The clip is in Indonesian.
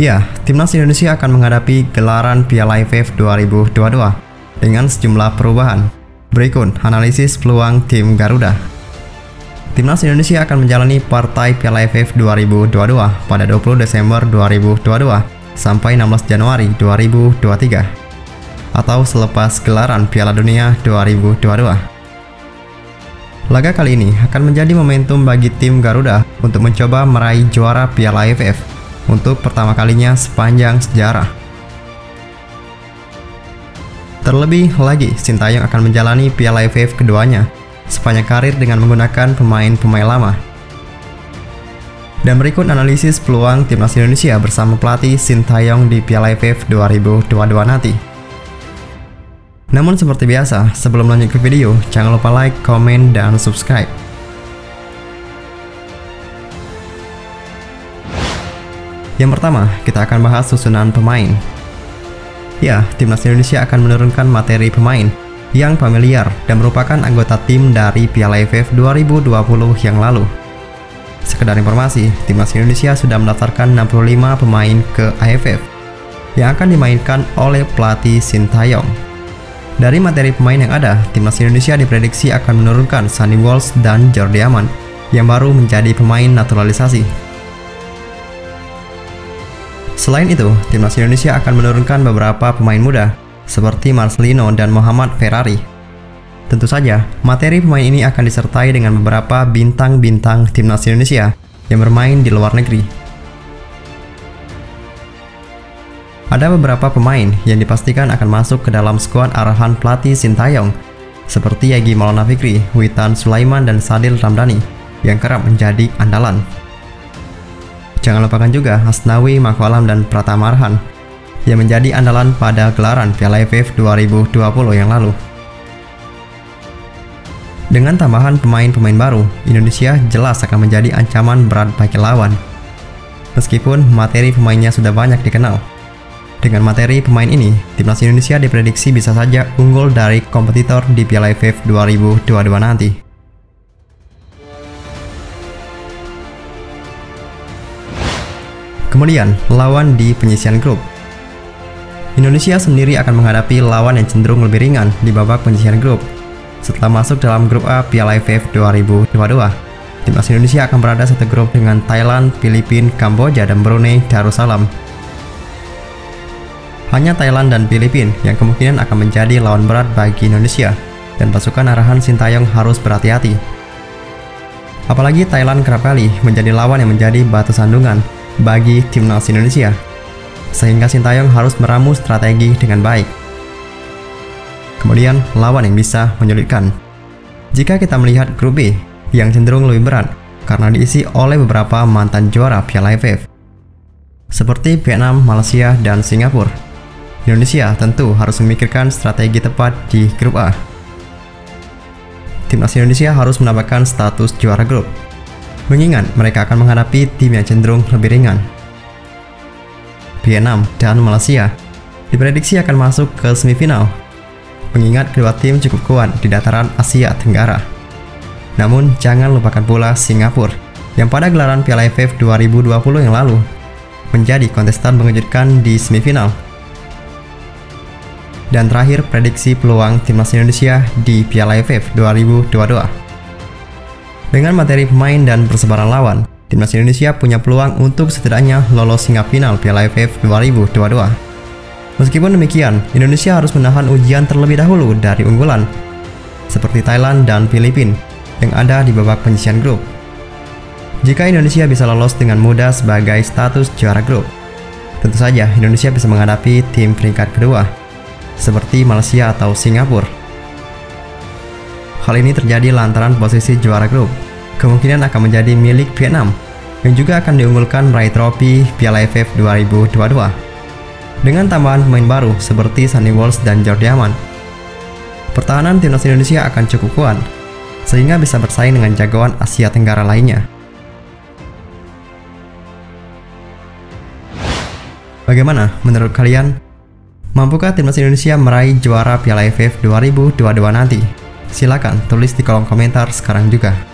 Ya, Timnas Indonesia akan menghadapi gelaran Piala AFF 2022 dengan sejumlah perubahan. Berikut analisis peluang tim Garuda. Timnas Indonesia akan menjalani partai Piala AFF 2022 pada 20 Desember 2022 sampai 16 Januari 2023 atau selepas gelaran Piala Dunia 2022. Laga kali ini akan menjadi momentum bagi tim Garuda untuk mencoba meraih juara Piala AFF untuk pertama kalinya sepanjang sejarah. Terlebih lagi, Sintayong akan menjalani Piala AFF keduanya sepanjang karir dengan menggunakan pemain-pemain lama. Dan berikut analisis peluang Timnas Indonesia bersama pelatih Sintayong di Piala AFF 2022 nanti. Namun seperti biasa, sebelum lanjut ke video, jangan lupa like, komen, dan subscribe. Yang pertama, kita akan bahas susunan pemain. Ya, Timnas Indonesia akan menurunkan materi pemain yang familiar dan merupakan anggota tim dari Piala AFF 2020 yang lalu. Sekedar informasi, Timnas Indonesia sudah mendaftarkan 65 pemain ke AFF yang akan dimainkan oleh pelatih Sintayong. Dari materi pemain yang ada, Timnas Indonesia diprediksi akan menurunkan Sonny Walsh dan Jordi Aman yang baru menjadi pemain naturalisasi. Selain itu, Timnas Indonesia akan menurunkan beberapa pemain muda seperti Marcelino dan Muhammad Ferrari. Tentu saja, materi pemain ini akan disertai dengan beberapa bintang-bintang Timnas Indonesia yang bermain di luar negeri. Ada beberapa pemain yang dipastikan akan masuk ke dalam skuad arahan pelatih Sintayong seperti Egy Maulana Fikri, Witan Sulaiman, dan Sadil Ramdhani yang kerap menjadi andalan. Jangan lupakan juga Asnawi, Mako Alam, dan Pratama Arhan yang menjadi andalan pada gelaran Piala AFF 2020 yang lalu. Dengan tambahan pemain-pemain baru, Indonesia jelas akan menjadi ancaman berat bagi lawan. Meskipun materi pemainnya sudah banyak dikenal. Dengan materi pemain ini, Timnas Indonesia diprediksi bisa saja unggul dari kompetitor di Piala AFF 2022 nanti. Kemudian, lawan di penyisian grup. Indonesia sendiri akan menghadapi lawan yang cenderung lebih ringan di babak penyisian grup. Setelah masuk dalam grup A Piala AFF 2022, Timnas Indonesia akan berada satu grup dengan Thailand, Filipina, Kamboja, dan Brunei Darussalam. Hanya Thailand dan Filipina yang kemungkinan akan menjadi lawan berat bagi Indonesia, dan pasukan arahan Sintayong harus berhati-hati. Apalagi Thailand kerap kali menjadi lawan yang menjadi batu sandungan bagi Timnas Indonesia, sehingga Sintayong harus meramu strategi dengan baik. Kemudian, lawan yang bisa menyulitkan. Jika kita melihat grup B yang cenderung lebih berat karena diisi oleh beberapa mantan juara Piala AFF seperti Vietnam, Malaysia, dan Singapura, Indonesia tentu harus memikirkan strategi tepat di grup A. Timnas Indonesia harus mendapatkan status juara grup, mengingat mereka akan menghadapi tim yang cenderung lebih ringan. Vietnam dan Malaysia diprediksi akan masuk ke semifinal, mengingat kedua tim cukup kuat di dataran Asia Tenggara. Namun jangan lupakan pula Singapura yang pada gelaran Piala AFF 2020 yang lalu menjadi kontestan mengejutkan di semifinal. Dan terakhir, prediksi peluang Timnas Indonesia di Piala AFF 2022. Dengan materi pemain dan persebaran lawan, Timnas Indonesia punya peluang untuk setidaknya lolos hingga final Piala AFF 2022. Meskipun demikian, Indonesia harus menahan ujian terlebih dahulu dari unggulan seperti Thailand dan Filipina yang ada di babak penyisian grup. Jika Indonesia bisa lolos dengan mudah sebagai status juara grup, tentu saja Indonesia bisa menghadapi tim peringkat kedua seperti Malaysia atau Singapura. Hal ini terjadi lantaran posisi juara grup kemungkinan akan menjadi milik Vietnam yang juga akan diunggulkan meraih trofi Piala AFF 2022. Dengan tambahan pemain baru seperti Sonny Walsh dan Jordi Aman, pertahanan Timnas Indonesia akan cukup kuat sehingga bisa bersaing dengan jagoan Asia Tenggara lainnya. Bagaimana menurut kalian? Mampukah Timnas Indonesia meraih juara Piala AFF 2022 nanti? Silakan tulis di kolom komentar sekarang juga.